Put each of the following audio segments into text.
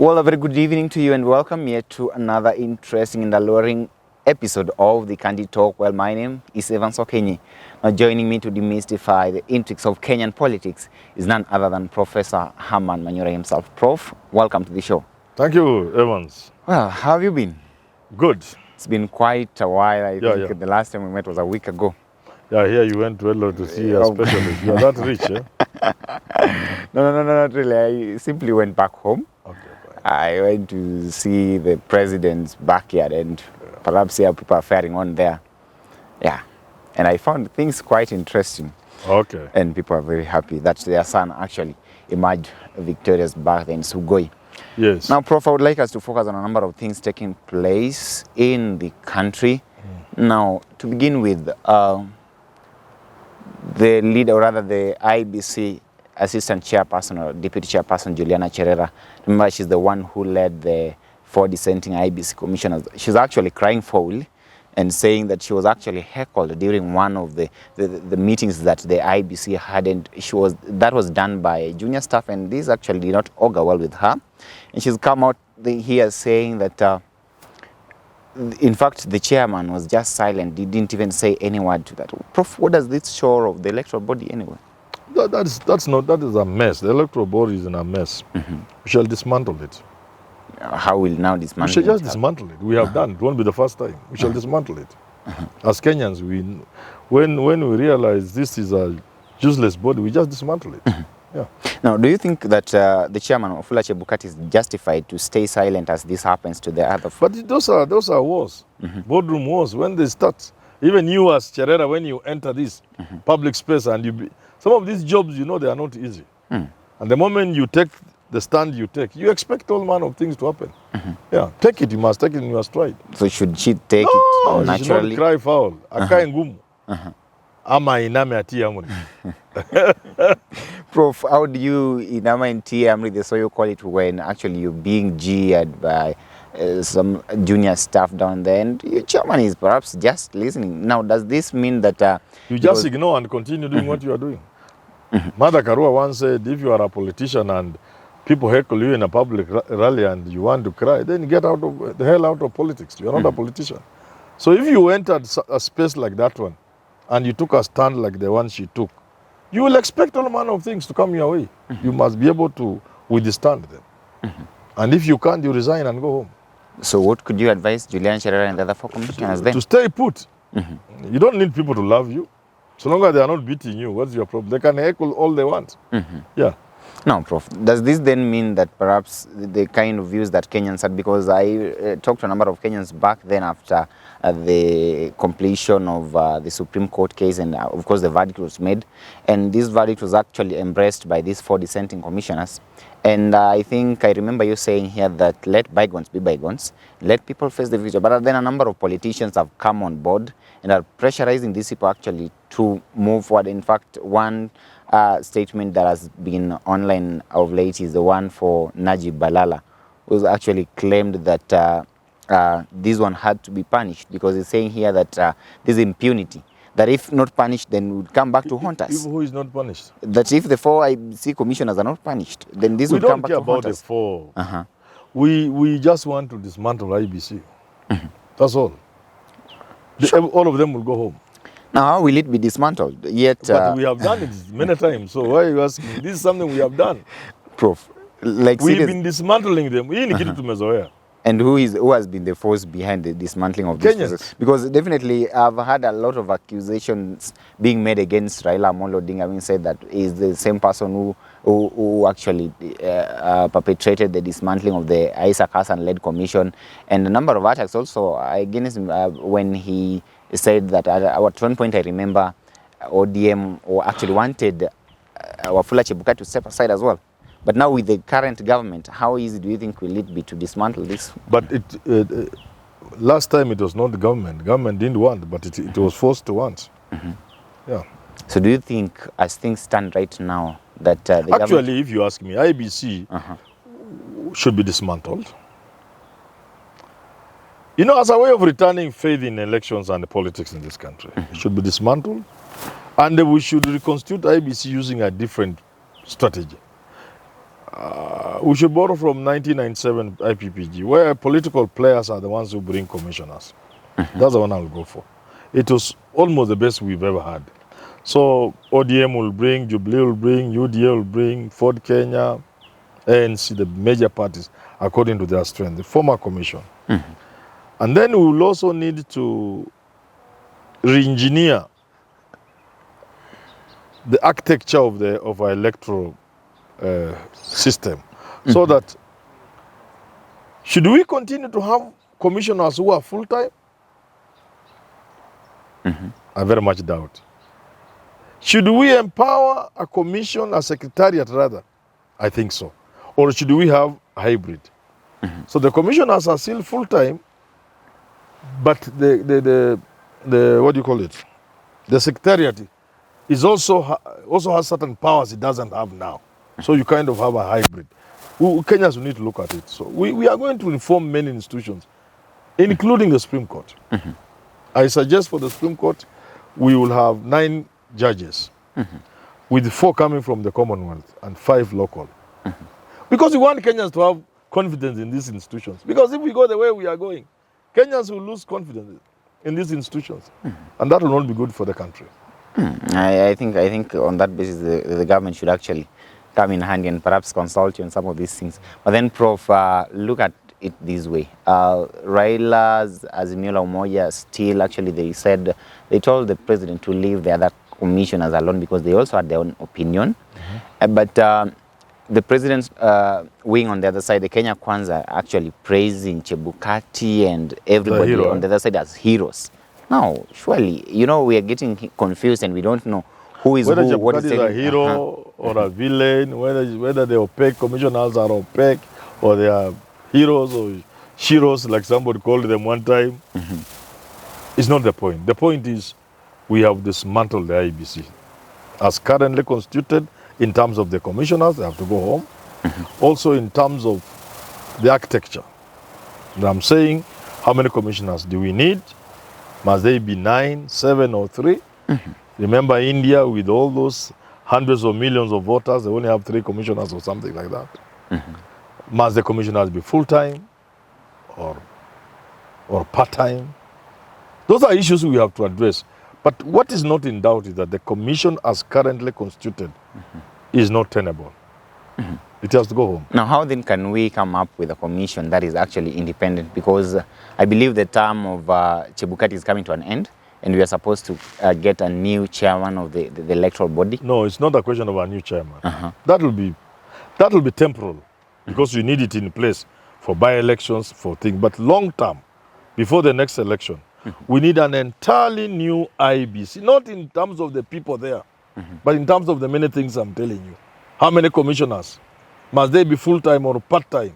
Well, a very good evening to you and welcome here to another interesting and alluring episode of the Candid Talk. Well, my name is Evan Sokenyi. Now, joining me to demystify the intrigues of Kenyan politics is none other than Professor Herman Manyora himself. Prof, welcome to the show. Thank you, Evans. Well, how have you been? Good. It's been quite a while. I think the last time we met was a week ago. Yeah, here you went to Hello to see a specialist. You are that rich, eh? No, not really. I simply went back home. Okay. I went to see the president's backyard and perhaps see how people are faring on there. Yeah. And I found things quite interesting. Okay. And people are very happy that their son actually emerged victorious back in Sugoi. Yes. Now, Prof, I would like us to focus on a number of things taking place in the country. Now, to begin with, the leader, or rather the IEBC Assistant Chairperson or Deputy Chairperson, Juliana Cherera, remember she's the one who led the 4 dissenting IEBC commissioners. She's actually crying foul and saying that she was actually heckled during one of the meetings that the IEBC had, and that was done by junior staff, and this actually did not augur well with her. And she's come out here saying that in fact, the chairman was just silent. He didn't even say any word to that. Prof, what does this show of the electoral body anyway? That is a mess. The electoral body is in a mess. We shall dismantle it. How will now dismantle it? We shall just dismantle it. We have done. It won't be the first time. We shall dismantle it. As Kenyans, when we realize this is a useless body, we just dismantle it. Yeah. Now, do you think that the chairman of Wafula Chebukati is justified to stay silent as this happens to the other? But those are wars, boardroom wars. When they start, even you as Cherera, when you enter this public space and some of these jobs, you know, they are not easy. And the moment you take the stand you take, you expect all manner of things to happen. Yeah, take it. You must take it in your stride. So should she take it naturally? She should not cry foul. Akae ngumu. Ama iname ati amri. Prof, how do you inama inti amri, so you call it, when actually you're being jeered by some junior staff down there, and your chairman is perhaps just listening? Now, does this mean that you just ignore and continue doing what you are doing? Mother Karua once said, if you are a politician and people heckle you in a public rally and you want to cry, then get the hell out of politics. You are not a politician. So if you entered a space like that one and you took a stand like the one she took, you will expect all manner of things to come your way. You must be able to withstand them. And if you can't, you resign and go home. So what could you advise Julian Cherera and the other 4 commissioners then? To stay put. You don't need people to love you. So long as they are not beating you, what's your problem? They can heckle all they want. Yeah. Now, Prof, does this then mean that perhaps the kind of views that Kenyans had, because I talked to a number of Kenyans back then after the completion of the Supreme Court case, and of course the verdict was made, and this verdict was actually embraced by these 4 dissenting commissioners. And I think I remember you saying here that let bygones be bygones, let people face the future. But then a number of politicians have come on board and are pressurizing these people actually to move forward. In fact, one statement that has been online of late is the one for Najib Balala, who's actually claimed that this one had to be punished, because he's saying here that there's impunity, that if not punished, then would come back to haunt us. Who is not punished? That if the 4 IEBC commissioners are not punished, then this would come back to haunt us. We don't care about the 4. We just want to dismantle IEBC. That's all. All of them will go home. Now, how will it be dismantled? Yet, but we have done it many times. So why are you asking? This is something we have done. Prof, like we've been dismantling them. And who has been the force behind the dismantling of this process? Because definitely I've had a lot of accusations being made against Raila Amolo Odinga, having said that is the same person who actually perpetrated the dismantling of the Isaac Hassan-led commission, and a number of attacks also against him when he said that at one point I remember ODM actually wanted Wafula Chebukati to step aside as well. But now with the current government, how easy do you think will it be to dismantle this? But last time it was not the government. The government didn't want, but it was forced to want. Yeah. So do you think, as things stand right now, that actually, if you ask me, IEBC should be dismantled. You know, as a way of returning faith in elections and the politics in this country, it should be dismantled. And we should reconstitute IEBC using a different strategy. We should borrow from 1997 IPPG, where political players are the ones who bring commissioners. That's the one I'll go for. It was almost the best we've ever had. So ODM will bring, Jubilee will bring, UDA will bring, Ford Kenya, ANC, the major parties, according to their strength, the former commission. And then we will also need to re-engineer the architecture of our electoral system, so that should we continue to have commissioners who are full-time? I very much doubt. Should we empower a commission, a secretariat rather? I think so. Or should we have a hybrid? So the commissioners are still full-time, but the what do you call it? The secretariat is also has certain powers it doesn't have now. So you kind of have a hybrid. Kenyans will need to look at it. So we are going to reform many institutions, including the Supreme Court. I suggest for the Supreme Court, we will have 9 judges, with 4 coming from the Commonwealth and 5 local. Because we want Kenyans to have confidence in these institutions. Because if we go the way we are going, Kenyans will lose confidence in these institutions. And that will not be good for the country. I think on that basis, the government should actually come in handy and perhaps consult you on some of these things. But then, Prof, look at it this way. Raila's Azimio la Umoja still, actually, they told the president to leave the other commissioners alone because they also had their own opinion. But the president's wing on the other side, the Kenya Kwanza, actually praising Chebukati and everybody on the other side as heroes. Now, surely, we are getting confused and we don't know who is whether who. What is a hero or a villain, whether the opaque commissioners are opaque or they are heroes or sheroes, like somebody called them one time. It's not the point. The point is we have dismantled the IEBC. As currently constituted, in terms of the commissioners, they have to go home. Also in terms of the architecture. And I'm saying, how many commissioners do we need? Must they be 9, 7, or 3? Remember India, with all those hundreds of millions of voters, they only have 3 commissioners or something like that. Must the commissioners be full-time or part-time? Those are issues we have to address. But what is not in doubt is that the commission as currently constituted is not tenable. It has to go home. Now, how then can we come up with a commission that is actually independent? Because I believe the term of Chebukati is coming to an end, and we are supposed to get a new chairman of the electoral body. No, it's not a question of a new chairman. That will be temporal, because you need it in place for by-elections, for things. But long term, before the next election, we need an entirely new IEBC, not in terms of the people there, but in terms of the many things I'm telling you. How many commissioners? Must they be full-time or part-time?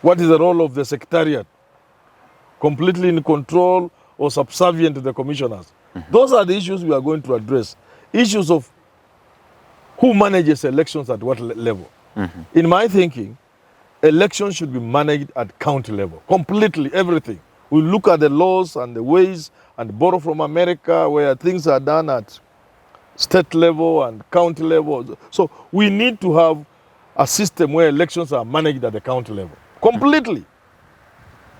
What is the role of the secretariat? Completely in control or subservient to the commissioners? Those are the issues we are going to address. Issues of who manages elections at what level. In my thinking, elections should be managed at county level, completely, everything. We look at the laws and the ways and borrow from America, where things are done at state level and county level. So we need to have a system where elections are managed at the county level, completely.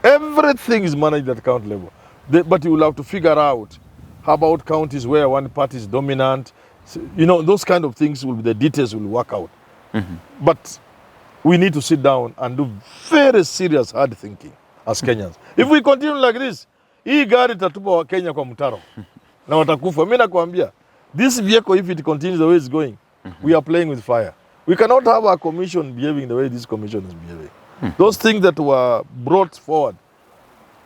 Everything is managed at the county level. But you will have to figure out how about counties where one party is dominant. So, those kind of things will be the details will work out. But we need to sit down and do very serious hard thinking as Kenyans. If we continue like this, hii gari tatupa wa Kenya kwa mtaro na watakufa. Mimi nakwambia, this vehicle, if it continues the way it's going, we are playing with fire. We cannot have a commission behaving the way this commission is behaving. Those things that were brought forward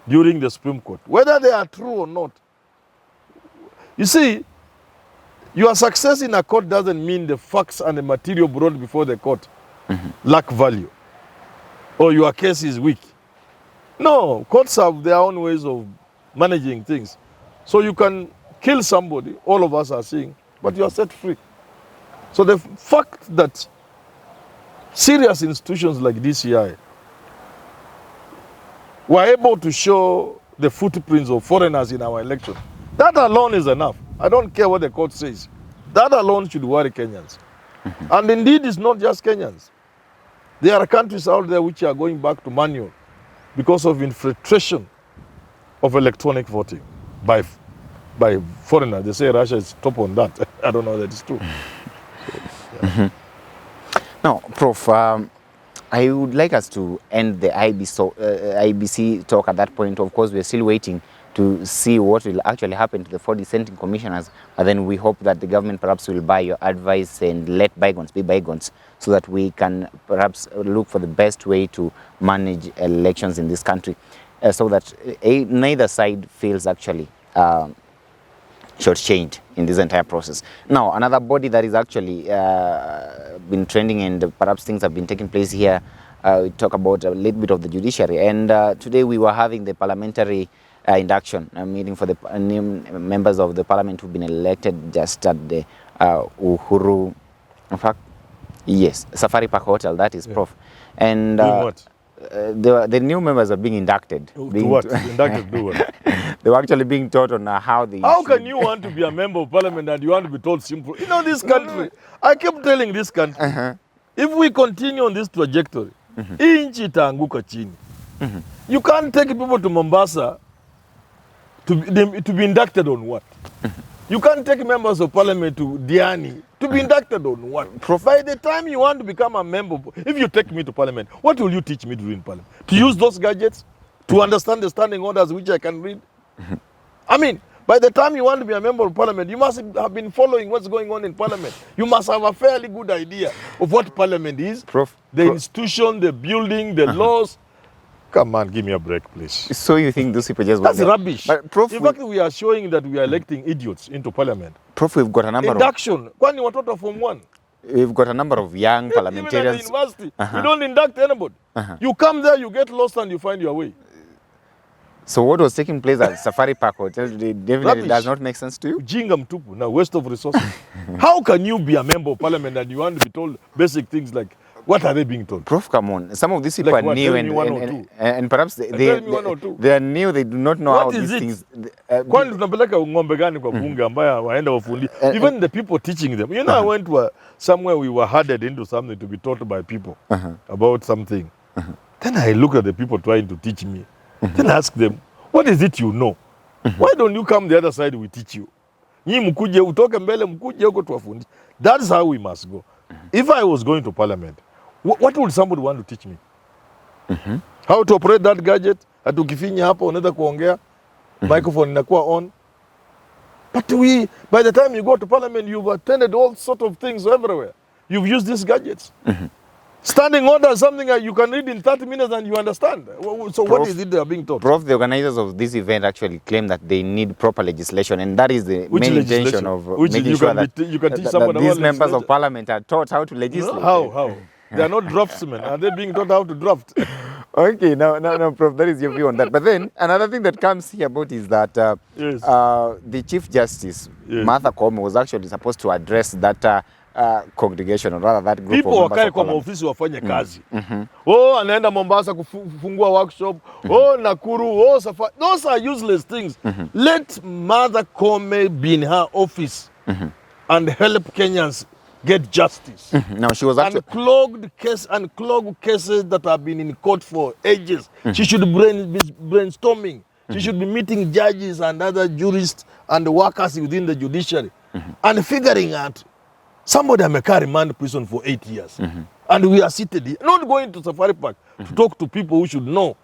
during the Supreme Court, whether they are true or not. You see, your success in a court doesn't mean the facts and the material brought before the court lack value or your case is weak. No, courts have their own ways of managing things. So you can kill somebody, all of us are seeing, but you are set free. So the fact that serious institutions like DCI were able to show the footprints of foreigners in our election, that alone is enough. I don't care what the court says. That alone should worry Kenyans. And indeed, it's not just Kenyans. There are countries out there which are going back to manual because of infiltration of electronic voting by foreigners. They say Russia is top on that. I don't know that it's true. So, yeah. Now, Prof, I would like us to end the IEBC talk at that point. Of course, we're still waiting to see what will actually happen to the 4 dissenting commissioners, but then we hope that the government perhaps will buy your advice and let bygones be bygones, so that we can perhaps look for the best way to manage elections in this country, so that neither side feels actually shortchanged in this entire process. Now, another body that is actually been trending and perhaps things have been taking place here, we talk about a little bit of the judiciary, and today we were having the parliamentary induction meeting for the new members of the parliament who've been elected just at the Uhuru, in fact, yes, Safari Park Hotel, that is, yeah. Prof. And what? The new members are being inducted. To what? Inducted do what? They were actually being taught on how they How can you want to be a member of parliament and you want to be told simple? You know, this country, I kept telling this country, if we continue on this trajectory, inchi itaanguka chini. You can't take people to Mombasa to be inducted on what? You can't take members of parliament to Diani to be inducted on what? By the time you want to become a member, if you take me to parliament, what will you teach me to do in parliament? To use those gadgets? To understand the standing orders which I can read? I mean, by the time you want to be a member of parliament, you must have been following what's going on in parliament. You must have a fairly good idea of what parliament is, the institution, the building, the laws. Come on, give me a break, please. So you think those people just... That's rubbish. But Prof, in fact, we are showing that we are electing idiots into parliament. Prof, we've got a number induction. Kwani watoto form 1. We've got a number of young parliamentarians. Even at the university, we don't induct anybody. You come there, you get lost and you find your way. So what was taking place at Safari Park Hotel definitely does not make sense to you? Jinga mtupu, now waste of resources. How can you be a member of parliament and you want to be told basic things like, what are they being told? Prof, come on. Some of these people are new and perhaps they are new, they do not know how these things... Kwani tunapeleka ngombe gani kwa bunge ambaye waenda wafundi? Even the people teaching them. You know, I went to somewhere we were herded into something to be taught by people about something. Then I look at the people trying to teach me. Then I ask them, what is it you know? Why don't you come the other side, we teach you? Nyi mkuje, utoke mbele, mkuje huko tuwafundi. That's how we must go. If I was going to parliament, what would somebody want to teach me? How to operate that gadget? Ati ukifinya hapo unaweza kuongea, microphone inakuwa on. But by the time you go to parliament, you've attended all sort of things everywhere. You've used these gadgets. Standing order is something that you can read in 30 minutes and you understand. So Prof, what is it they are being taught? Prof, the organizers of this event actually claim that they need proper legislation, and that is the main intention of making sure that these members of parliament are taught how to legislate. How? They are not draftsmen. Are they being taught how to draft? Okay, no, Prof, that is your view on that. But then another thing that comes here about is that the Chief Justice, Martha Koome, was actually supposed to address that congregation, or rather that group people of members wakae kwa maofisi wafanye kazi. Oh, anaenda Mombasa kufungua workshop. Oh, Nakuru. Oh, Safari. Those are useless things. Let Martha Koome be in her office and help Kenyans get justice. Now she was actually unclogged cases that have been in court for ages. She should be brainstorming. She should be meeting judges and other jurists and workers within the judiciary and figuring out somebody amekaa remand prison for 8 years. And we are seated here, not going to Safari Park to talk to people who should know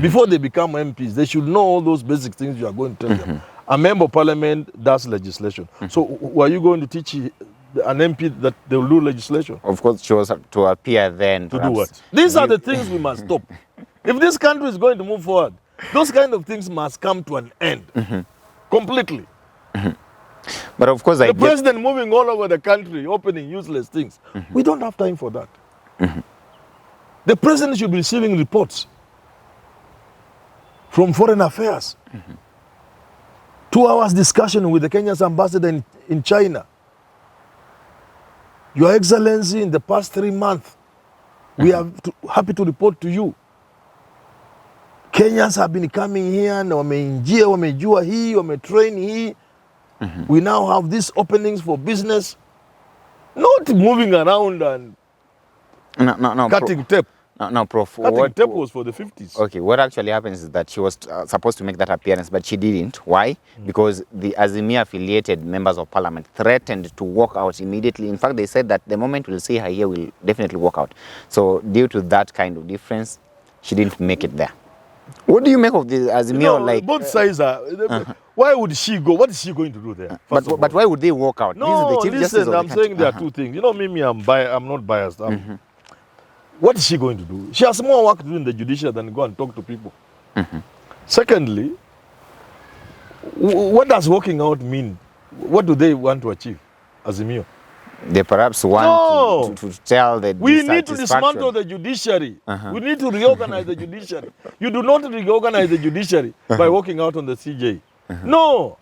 before they become MPs. They should know all those basic things you are going to tell them. A member of parliament does legislation. So were you going to teach an MP that they will do legislation? Of course, she was to appear then. To do what? These are the things we must stop. If this country is going to move forward, those kind of things must come to an end. Completely. But of course, the president moving all over the country, opening useless things. We don't have time for that. The president should be receiving reports from foreign affairs. 2 hours discussion with the Kenya's ambassador in China. Your Excellency, in the past 3 months, we are happy to report to you. Kenyans have been coming here and wameingia, wamejua hii, wametrain hii. We now have these openings for business. Not moving around and No, Cutting tape. no, Prof. Cutting tape was for the 50s. Okay, what actually happens is that she was supposed to make that appearance, but she didn't. Why? Because the Azimio-affiliated members of parliament threatened to walk out immediately. In fact, they said that the moment we'll see her here, we'll definitely walk out. So due to that kind of difference, she didn't make it there. What do you make of the Azimio? Both sides are. Why would she go? What is she going to do there? But why would they walk out? No, this is the Chief Justice of the I'm country. saying there are two things. You know, I'm not biased. What is she going to do? She has more work to do in the judiciary than go and talk to people. Secondly, what does walking out mean? What do they want to achieve, Azimio? They perhaps want to tell the we need to dismantle the judiciary. We need to reorganize the judiciary. You do not reorganize the judiciary by walking out on the CJ. No,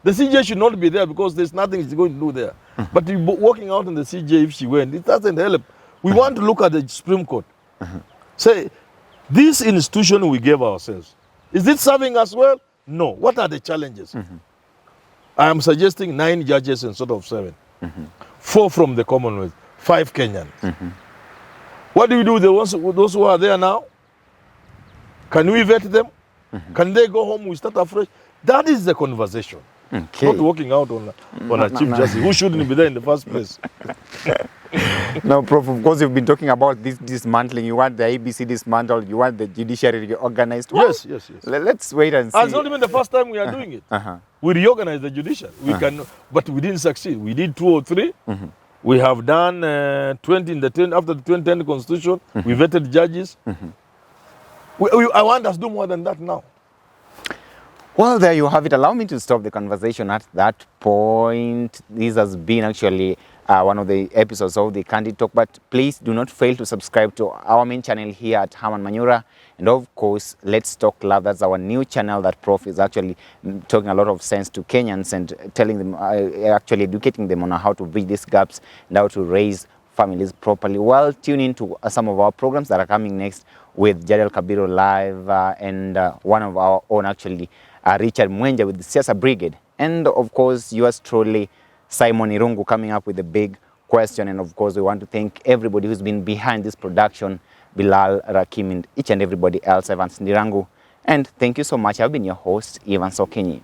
the CJ should not be there because there's nothing she's going to do there. But walking out on the CJ, if she went, it doesn't help. We want to look at the Supreme Court. Say, this institution we gave ourselves, is it serving us well? No. What are the challenges? I am suggesting 9 judges instead of 7. 4 from the Commonwealth, 5 Kenyans. What do we do with those who are there now? Can we vet them? Can they go home? We start afresh. That is the conversation. Okay. Not walking out on a Chief Justice who shouldn't be there in the first place. Now, Prof, of course, you've been talking about this dismantling. You want the IEBC dismantled. You want the judiciary reorganized. Well, Yes. Let's wait and see. It's not even the first time we are doing it. We reorganized the judiciary. But we didn't succeed. We did 2 or 3. We have done 20 in the 10 after the 2010 constitution. We vetted judges. I want us to do more than that now. Well, there you have it. Allow me to stop the conversation at that point. This has been actually one of the episodes of the Candid Talk, but please do not fail to subscribe to our main channel here at Herman Manyora. And of course, Let's Talk Love. That's our new channel that Prof is actually talking a lot of sense to Kenyans and telling them, actually educating them on how to bridge these gaps and how to raise families properly. Well, tune in to some of our programs that are coming next with Jadel Kabiro Live and one of our own actually, Richard Mwenja with the Siasa Brigade. And of course, yours truly, Simon Irungu, coming up with a big question. And of course, we want to thank everybody who's been behind this production, Bilal, Rakim, and each and everybody else, Evans Ndirangu. And thank you so much. I've been your host, Ivan Sokenyi.